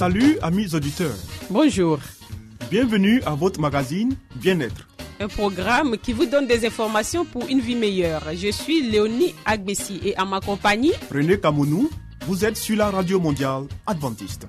Salut amis auditeurs. Bonjour. Bienvenue à votre magazine Bien-être. Un programme qui vous donne des informations pour une vie meilleure. Je suis Léonie Agbessi et à ma compagnie, René Kamounou, vous êtes sur la radio mondiale adventiste.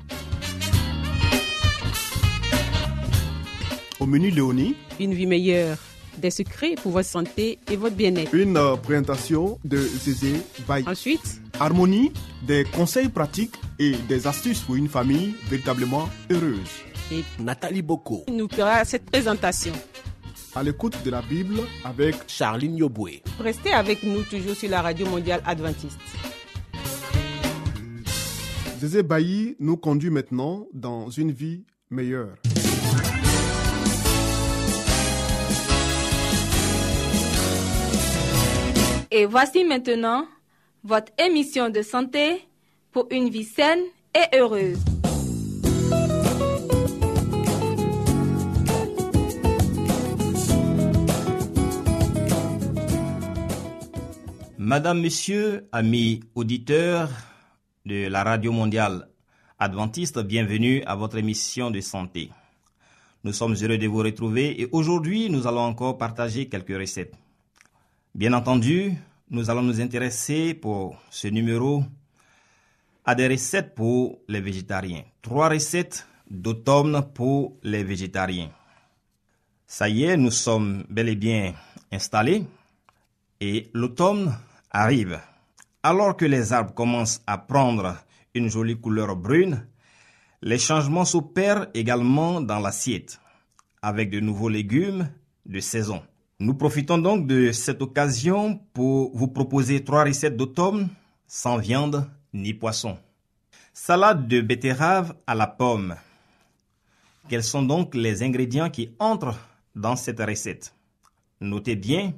Au menu Léonie, une vie meilleure, des secrets pour votre santé et votre bien-être. Une présentation de Zézé Baye. Ensuite, Harmonie, des conseils pratiques et des astuces pour une famille véritablement heureuse. Et Nathalie Boko nous fera cette présentation. À l'écoute de la Bible avec Charline Yoboué. Restez avec nous toujours sur la radio mondiale adventiste. Zézé Baye nous conduit maintenant dans une vie meilleure. Et voici maintenant votre émission de santé pour une vie saine et heureuse. Madame, Monsieur, amis auditeurs de la Radio Mondiale Adventiste, bienvenue à votre émission de santé. Nous sommes heureux de vous retrouver et aujourd'hui, nous allons encore partager quelques recettes. Bien entendu, nous allons nous intéresser pour ce numéro à des recettes pour les végétariens. 3 recettes d'automne pour les végétariens. Ça y est, nous sommes bel et bien installés et l'automne arrive. Alors que les arbres commencent à prendre une jolie couleur brune, les changements s'opèrent également dans l'assiette, avec de nouveaux légumes de saison. Nous profitons donc de cette occasion pour vous proposer 3 recettes d'automne sans viande ni poisson. Salade de betterave à la pomme. Quels sont donc les ingrédients qui entrent dans cette recette? Notez bien,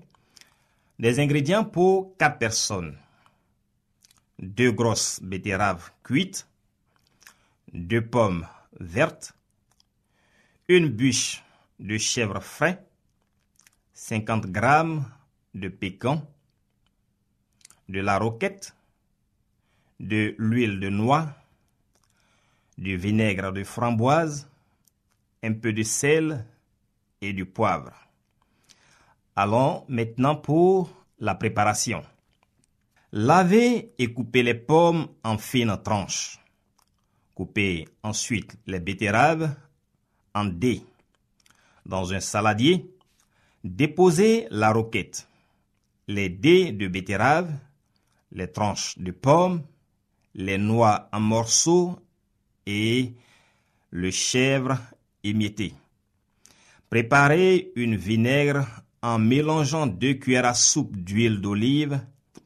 des ingrédients pour 4 personnes. 2 grosses betteraves cuites, 2 pommes vertes, une bûche de chèvre frais, 50 g de pécan, de la roquette, de l'huile de noix, du vinaigre de framboise, un peu de sel et du poivre. Allons maintenant pour la préparation. Lavez et coupez les pommes en fines tranches. Coupez ensuite les betteraves en dés. Dans un saladier, déposez la roquette, les dés de betterave, les tranches de pommes, les noix en morceaux et le chèvre émietté. Préparez une vinaigre en mélangeant 2 cuillères à soupe d'huile d'olive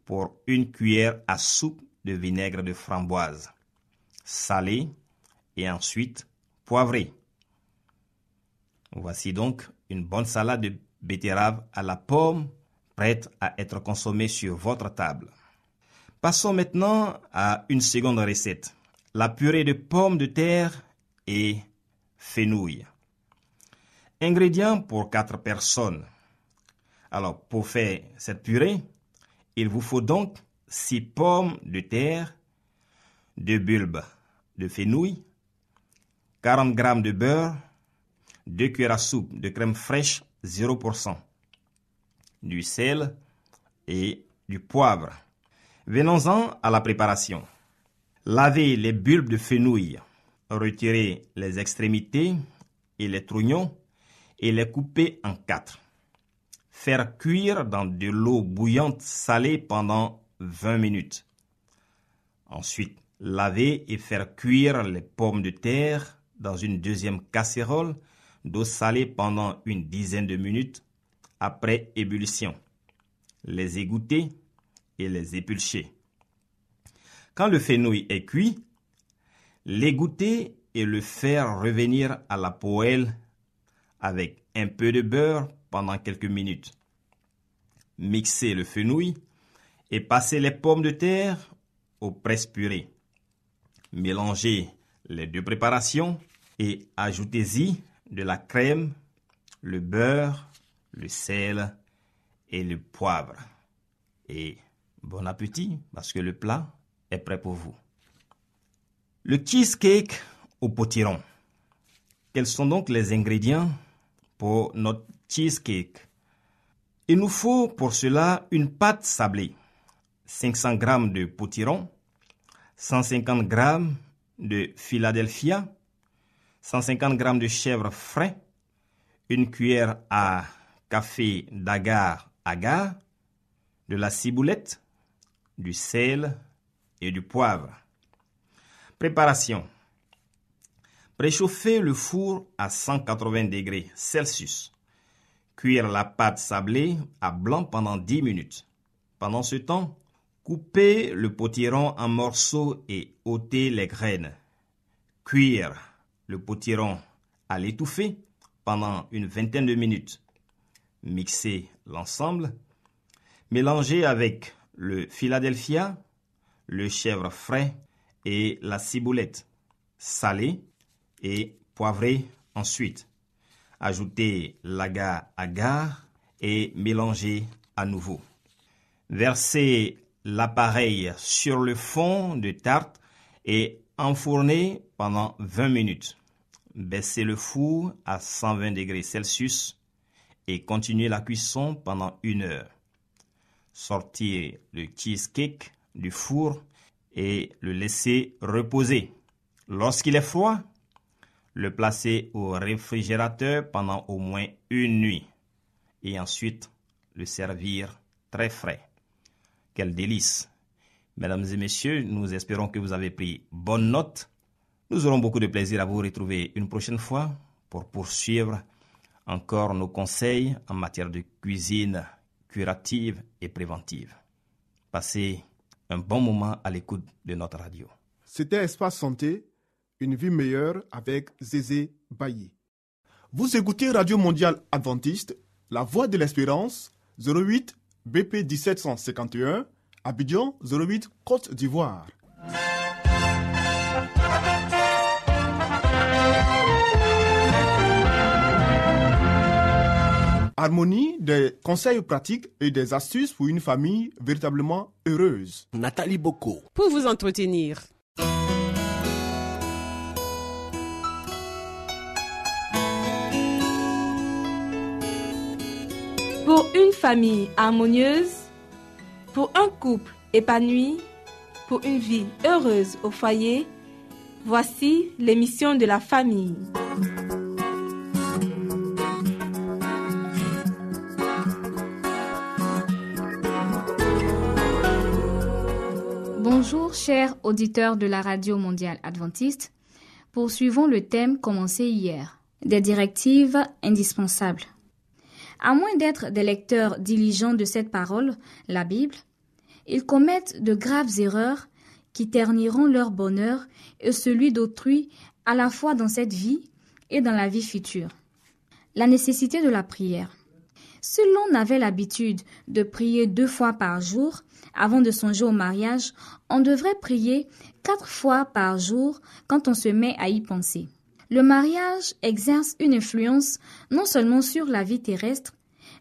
pour 1 cuillère à soupe de vinaigre de framboise. Salez et ensuite poivrez. Voici donc une bonne salade de betterave à la pomme, prête à être consommée sur votre table. Passons maintenant à une seconde recette, la purée de pommes de terre et fenouil. Ingrédients pour 4 personnes. Alors, pour faire cette purée, il vous faut donc 6 pommes de terre, 2 bulbes de fenouil, 40 g de beurre, 2 cuillères à soupe de crème fraîche 0%, du sel et du poivre. Venons-en à la préparation. Lavez les bulbes de fenouil, retirez les extrémités et les trognons et les coupez en 4. Faire cuire dans de l'eau bouillante salée pendant 20 minutes. Ensuite, laver et faire cuire les pommes de terre dans une deuxième casserole d'eau salée pendant une dizaine de minutes après ébullition. Les égoutter et les épulcher. Quand le fenouil est cuit, l'égoutter et le faire revenir à la poêle avec un peu de beurre pendant quelques minutes. Mixez le fenouil et passez les pommes de terre au presse-purée. Mélangez les 2 préparations et ajoutez-y de la crème, le beurre, le sel et le poivre. Et bon appétit parce que le plat est prêt pour vous. Le cheesecake au potiron. Quels sont donc les ingrédients pour notre cheesecake? Il nous faut pour cela une pâte sablée, 500 g de potiron, 150 g de Philadelphia, 150 g de chèvre frais, une cuillère à café d'agar-agar, de la ciboulette, du sel et du poivre. Préparation. Préchauffer le four à 180 degrés Celsius. Cuire la pâte sablée à blanc pendant 10 minutes. Pendant ce temps, coupez le potiron en morceaux et ôtez les graines. Cuire le potiron à l'étouffée pendant une vingtaine de minutes. Mixez l'ensemble. Mélangez avec le Philadelphia, le chèvre frais et la ciboulette. Salez et poivrez ensuite. Ajoutez l'agar-agar et mélangez à nouveau. Versez l'appareil sur le fond de tarte et enfournez pendant 20 minutes. Baissez le four à 120 degrés Celsius et continuez la cuisson pendant 1 heure. Sortir le cheesecake du four et le laisser reposer. Lorsqu'il est froid, le placer au réfrigérateur pendant au moins 1 nuit et ensuite le servir très frais. Quel délice! Mesdames et messieurs, nous espérons que vous avez pris bonne note. Nous aurons beaucoup de plaisir à vous retrouver une prochaine fois pour poursuivre encore nos conseils en matière de cuisine curative et préventive. Passez un bon moment à l'écoute de notre radio. C'était Espace Santé, une vie meilleure avec Zézé Bailly. Vous écoutez Radio Mondiale Adventiste, La Voix de l'Espérance, 08 BP 1751, Abidjan 08 Côte d'Ivoire. Harmonie, des conseils pratiques et des astuces pour une famille véritablement heureuse. Nathalie Boko. Pour vous entretenir. Pour une famille harmonieuse, pour un couple épanoui, pour une vie heureuse au foyer, voici l'émission de la famille. Bonjour chers auditeurs de la Radio Mondiale Adventiste. Poursuivons le thème commencé hier, des directives indispensables. À moins d'être des lecteurs diligents de cette parole, la Bible, ils commettent de graves erreurs qui terniront leur bonheur et celui d'autrui à la fois dans cette vie et dans la vie future. La nécessité de la prière. Si l'on avait l'habitude de prier 2 fois par jour avant de songer au mariage, on devrait prier 4 fois par jour quand on se met à y penser. Le mariage exerce une influence non seulement sur la vie terrestre,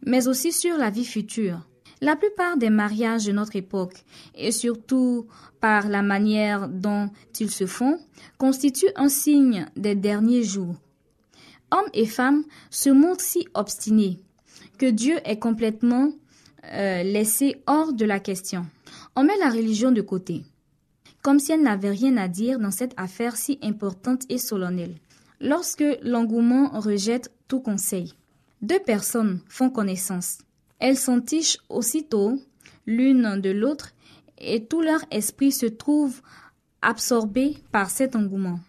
mais aussi sur la vie future. La plupart des mariages de notre époque, et surtout par la manière dont ils se font, constituent un signe des derniers jours. Hommes et femmes se montrent si obstinés que Dieu est complètement laissé hors de la question. On met la religion de côté, comme si elle n'avait rien à dire dans cette affaire si importante et solennelle. Lorsque l'engouement rejette tout conseil, 2 personnes font connaissance. Elles s'entichent aussitôt l'une de l'autre et tout leur esprit se trouve absorbé par cet engouement.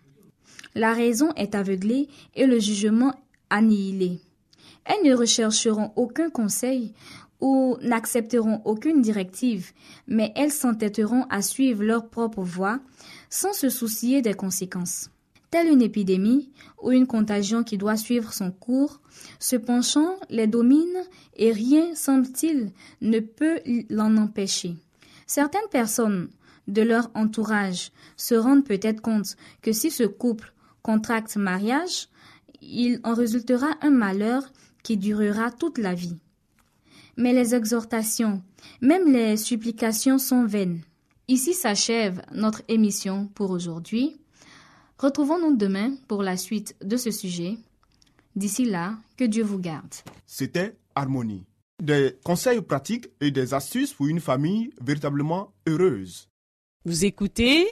La raison est aveuglée et le jugement annihilé. Elles ne rechercheront aucun conseil ou n'accepteront aucune directive, mais elles s'entêteront à suivre leur propre voie sans se soucier des conséquences. Telle une épidémie ou une contagion qui doit suivre son cours, ce penchant les domine et rien, semble-t-il, ne peut l'en empêcher. Certaines personnes de leur entourage se rendent peut-être compte que si ce couple contracte mariage, il en résultera un malheur qui durera toute la vie. Mais les exhortations, même les supplications sont vaines. Ici s'achève notre émission pour aujourd'hui. Retrouvons-nous demain pour la suite de ce sujet. D'ici là, que Dieu vous garde. C'était Harmonie. Des conseils pratiques et des astuces pour une famille véritablement heureuse. Vous écoutez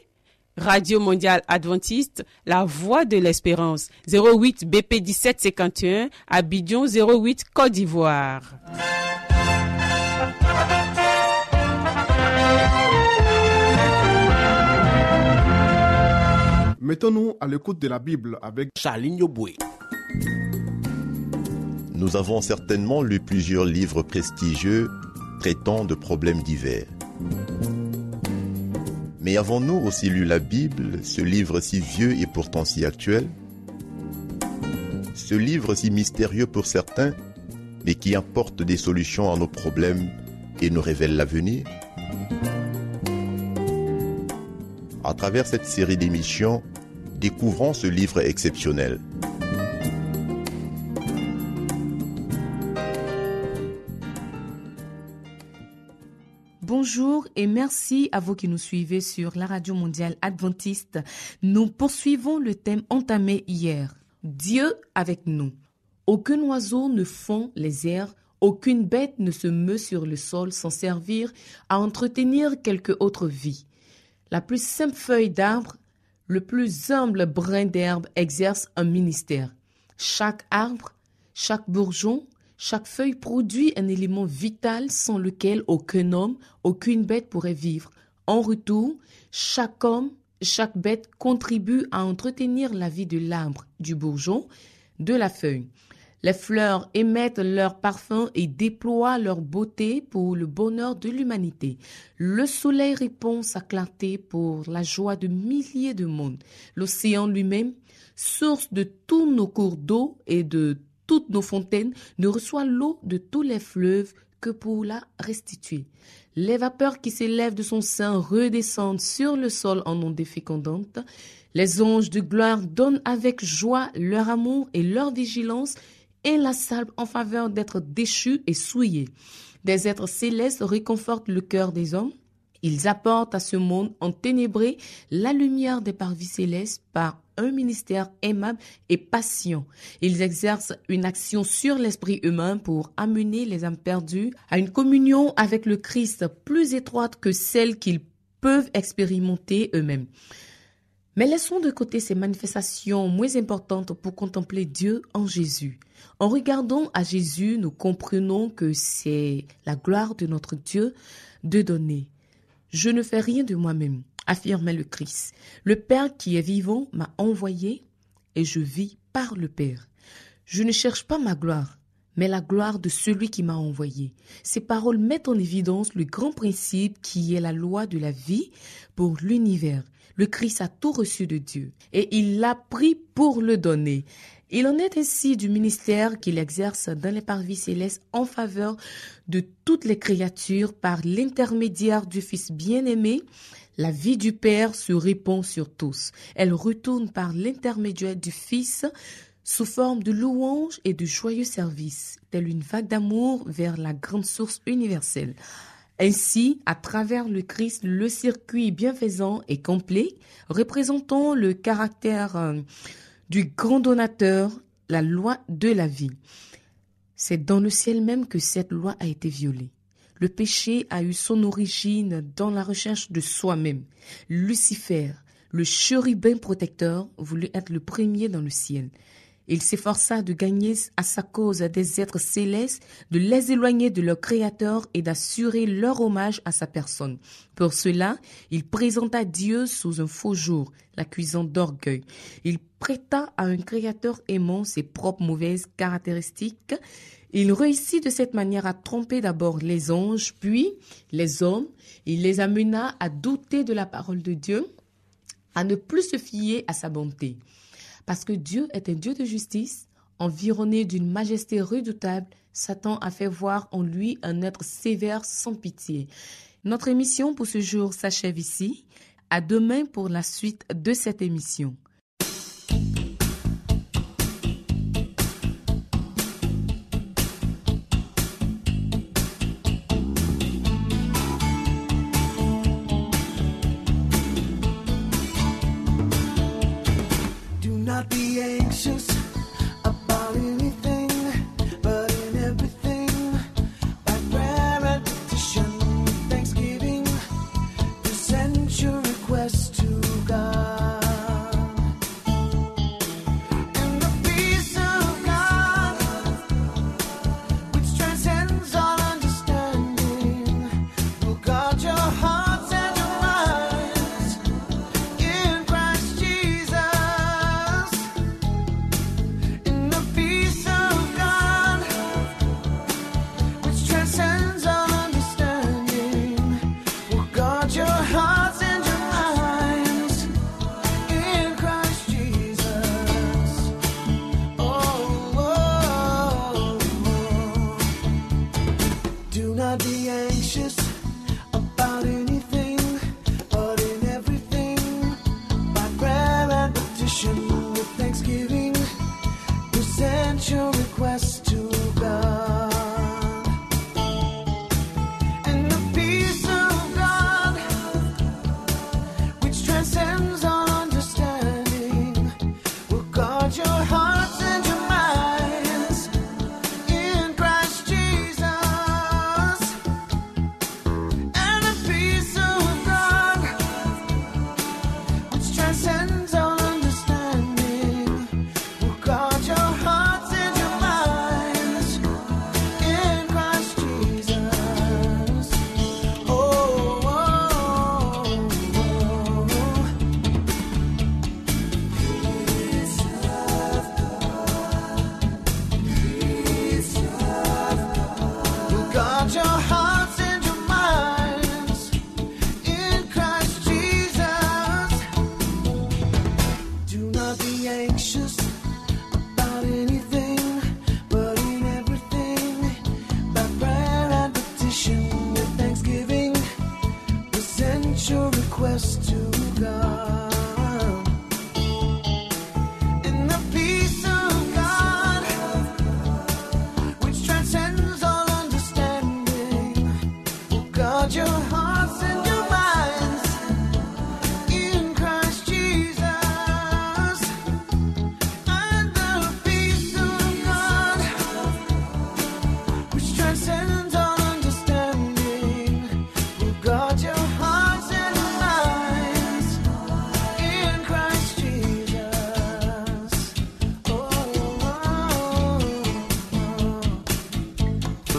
Radio Mondiale Adventiste, la voix de l'espérance, 08 BP 1751, Abidjan 08, Côte d'Ivoire. Mettons-nous à l'écoute de la Bible avec Charline Yoboué. Nous avons certainement lu plusieurs livres prestigieux traitant de problèmes divers. Mais avons-nous aussi lu la Bible, ce livre si vieux et pourtant si actuel? Ce livre si mystérieux pour certains, mais qui apporte des solutions à nos problèmes et nous révèle l'avenir? À travers cette série d'émissions, découvrons ce livre exceptionnel. Bonjour et merci à vous qui nous suivez sur la Radio Mondiale Adventiste. Nous poursuivons le thème entamé hier. Dieu avec nous. Aucun oiseau ne fond les airs, aucune bête ne se meut sur le sol sans servir à entretenir quelque autre vie. La plus simple feuille d'arbre, le plus humble brin d'herbe exerce un ministère. Chaque arbre, chaque bourgeon, chaque feuille produit un élément vital sans lequel aucun homme, aucune bête pourrait vivre. En retour, chaque homme, chaque bête contribue à entretenir la vie de l'arbre, du bourgeon, de la feuille. Les fleurs émettent leur parfum et déploient leur beauté pour le bonheur de l'humanité. Le soleil répand sa clarté pour la joie de milliers de mondes. L'océan lui-même, source de tous nos cours d'eau et de toutes nos fontaines, ne reçoit l'eau de tous les fleuves que pour la restituer. Les vapeurs qui s'élèvent de son sein redescendent sur le sol en ondées fécondantes. Les anges de gloire donnent avec joie leur amour et leur vigilance inlassable en faveur d'être déchus et souillés. Des êtres célestes réconfortent le cœur des hommes. Ils apportent à ce monde enténébré la lumière des parvis célestes par un ministère aimable et patient. Ils exercent une action sur l'esprit humain pour amener les âmes perdues à une communion avec le Christ plus étroite que celle qu'ils peuvent expérimenter eux-mêmes. Mais laissons de côté ces manifestations moins importantes pour contempler Dieu en Jésus. En regardant à Jésus, nous comprenons que c'est la gloire de notre Dieu de donner. Je ne fais rien de moi-même, affirmait le Christ. Le Père qui est vivant m'a envoyé et je vis par le Père. Je ne cherche pas ma gloire, mais la gloire de celui qui m'a envoyé. Ces paroles mettent en évidence le grand principe qui est la loi de la vie pour l'univers. Le Christ a tout reçu de Dieu et il l'a pris pour le donner. Il en est ainsi du ministère qu'il exerce dans les parvis célestes en faveur de toutes les créatures par l'intermédiaire du Fils bien-aimé. La vie du Père se répand sur tous. Elle retourne par l'intermédiaire du Fils sous forme de louanges et de joyeux services, telle une vague d'amour vers la grande source universelle. Ainsi, à travers le Christ, le circuit bienfaisant est complet, représentant le caractère du grand donateur, la loi de la vie. C'est dans le ciel même que cette loi a été violée. Le péché a eu son origine dans la recherche de soi-même. Lucifer, le chérubin protecteur, voulut être le premier dans le ciel. Il s'efforça de gagner à sa cause des êtres célestes, de les éloigner de leur Créateur et d'assurer leur hommage à sa personne. Pour cela, il présenta Dieu sous un faux jour, l'accusant d'orgueil. Il prêta à un Créateur aimant ses propres mauvaises caractéristiques. Il réussit de cette manière à tromper d'abord les anges, puis les hommes. Il les amena à douter de la parole de Dieu, à ne plus se fier à sa bonté. Parce que Dieu est un Dieu de justice, environné d'une majesté redoutable, Satan a fait voir en lui un être sévère sans pitié. Notre émission pour ce jour s'achève ici. À demain pour la suite de cette émission.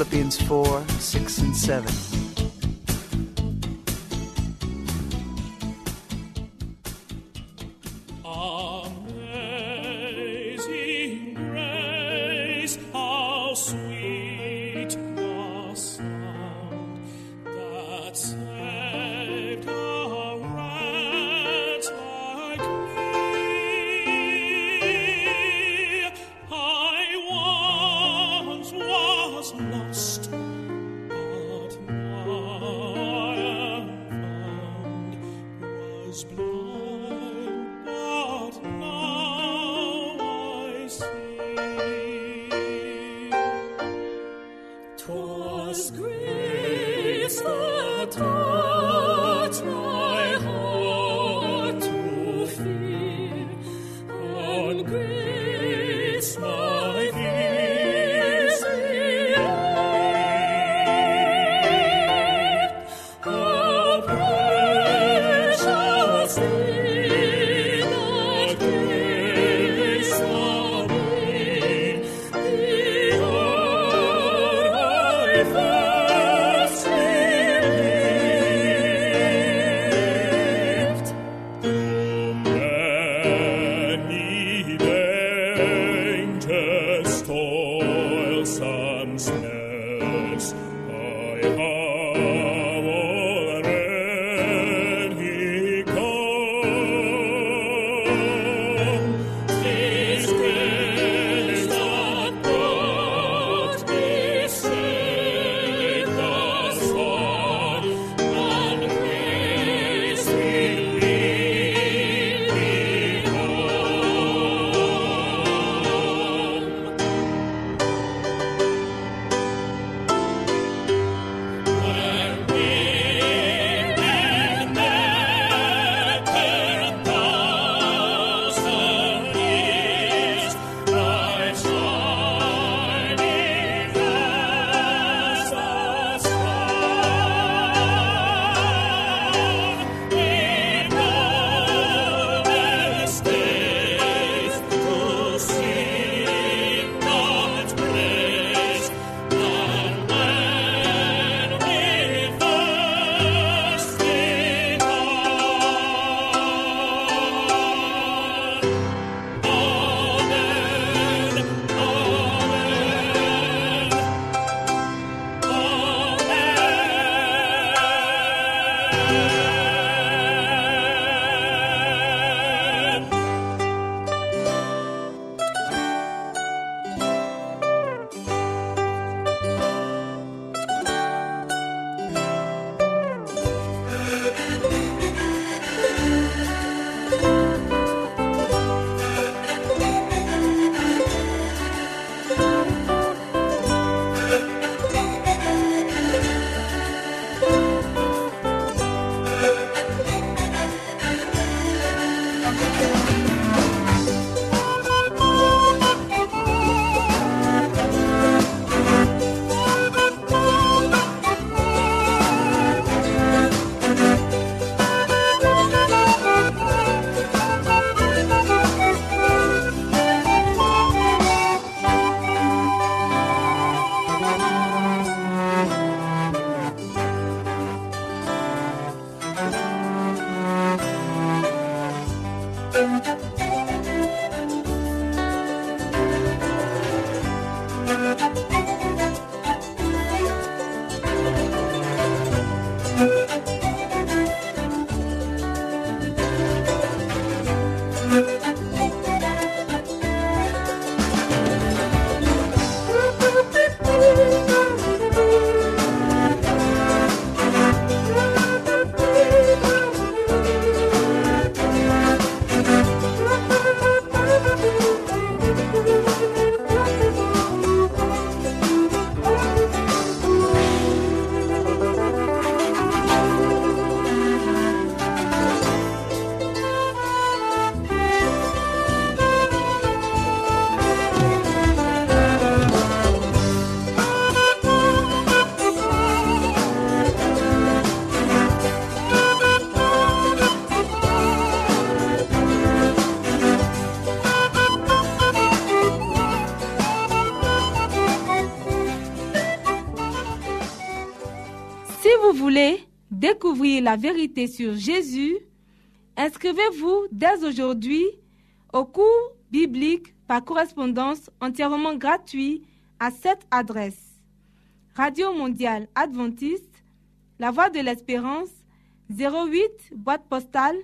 Philippians 4, 6 and 7. Amazing grace, how sweet the sound that saved a wretch like me. I once was lost, but now I am found. Was blind, but now I see. 'Twas grace that taught my heart to fear, and grace my fears relieved. How precious thing that grace obeyed, the hour I first believed. Through many dangers, toils, and snares, I have already come. 'Tis grace that brought me safe thus far, and grace will lead me home. vous voulez découvrir la vérité sur Jésus, inscrivez-vous dès aujourd'hui au cours biblique par correspondance entièrement gratuit à cette adresse: Radio Mondiale Adventiste, La Voix de l'Espérance, 08 boîte postale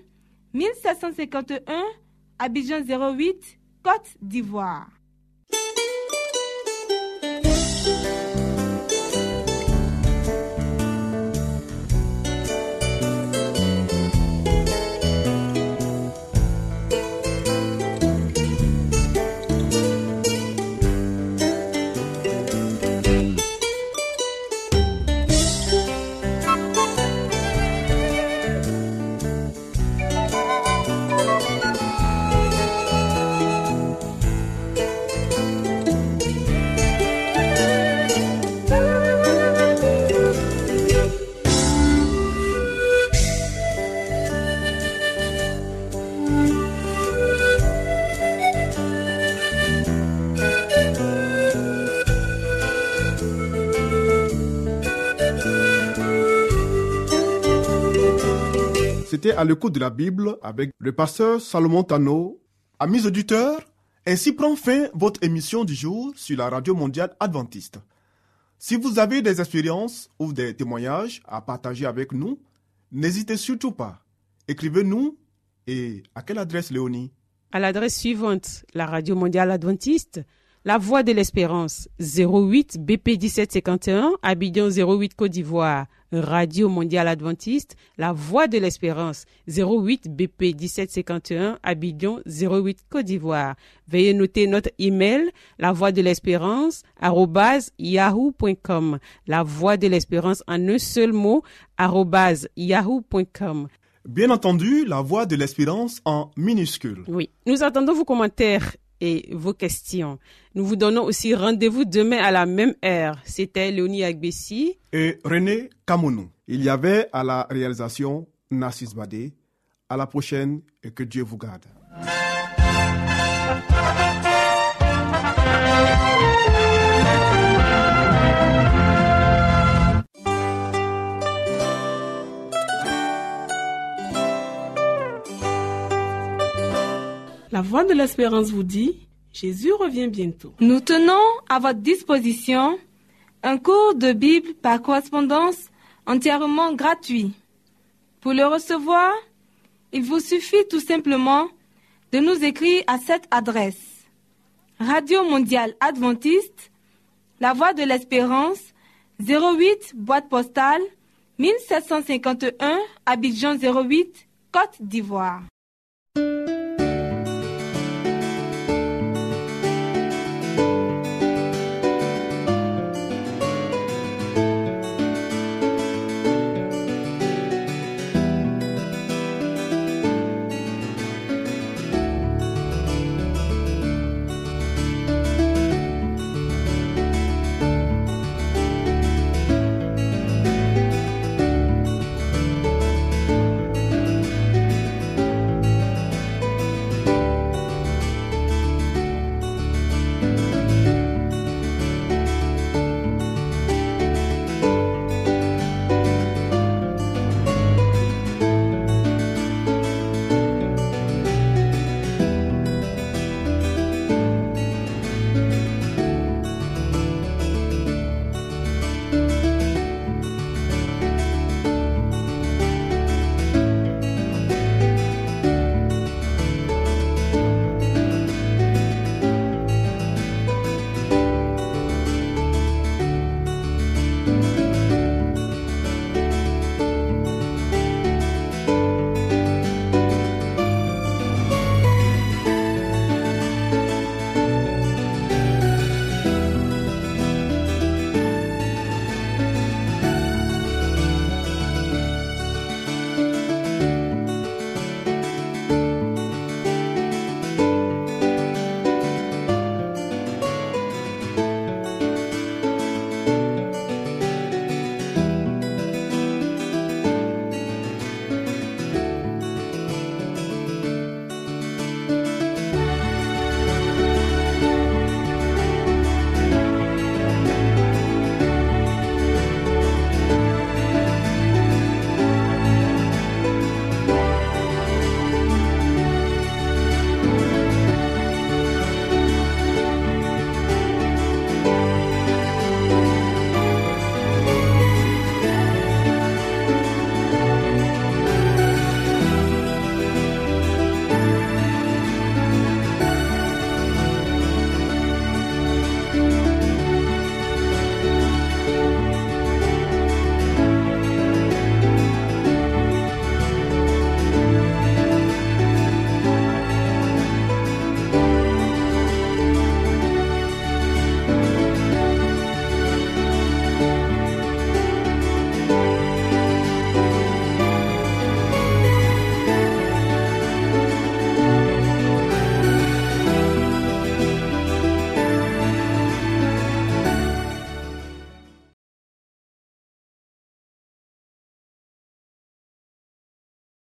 1751, Abidjan 08, Côte d'Ivoire. C'était à l'écoute de la Bible avec le pasteur Salomon Tano. Amis auditeurs, ainsi prend fin votre émission du jour sur la Radio Mondiale Adventiste. Si vous avez des expériences ou des témoignages à partager avec nous, n'hésitez surtout pas. Écrivez-nous. Et à quelle adresse, Léonie? À l'adresse suivante: la Radio Mondiale Adventiste, La Voix de l'Espérance, 08 BP 1751, Abidjan 08 Côte d'Ivoire. Radio Mondiale Adventiste, La Voix de l'Espérance, 08 BP 1751, Abidjan 08 Côte d'Ivoire. Veuillez noter notre email, lavoixdelespérance@yahoo.com. La Voix de l'Espérance en un seul mot, @yahoo.com. Bien entendu, La Voix de l'Espérance en minuscule. Oui, nous attendons vos commentaires et vos questions. Nous vous donnons aussi rendez-vous demain à la même heure. C'était Léonie Agbessi et René Kamounou. Il y avait à la réalisation Narcisse Badé. À la prochaine et que Dieu vous garde. La Voix de l'Espérance vous dit: Jésus revient bientôt. Nous tenons à votre disposition un cours de Bible par correspondance entièrement gratuit. Pour le recevoir, il vous suffit tout simplement de nous écrire à cette adresse: Radio Mondiale Adventiste, La Voix de l'Espérance, 08 boîte postale 1751, Abidjan 08, Côte d'Ivoire.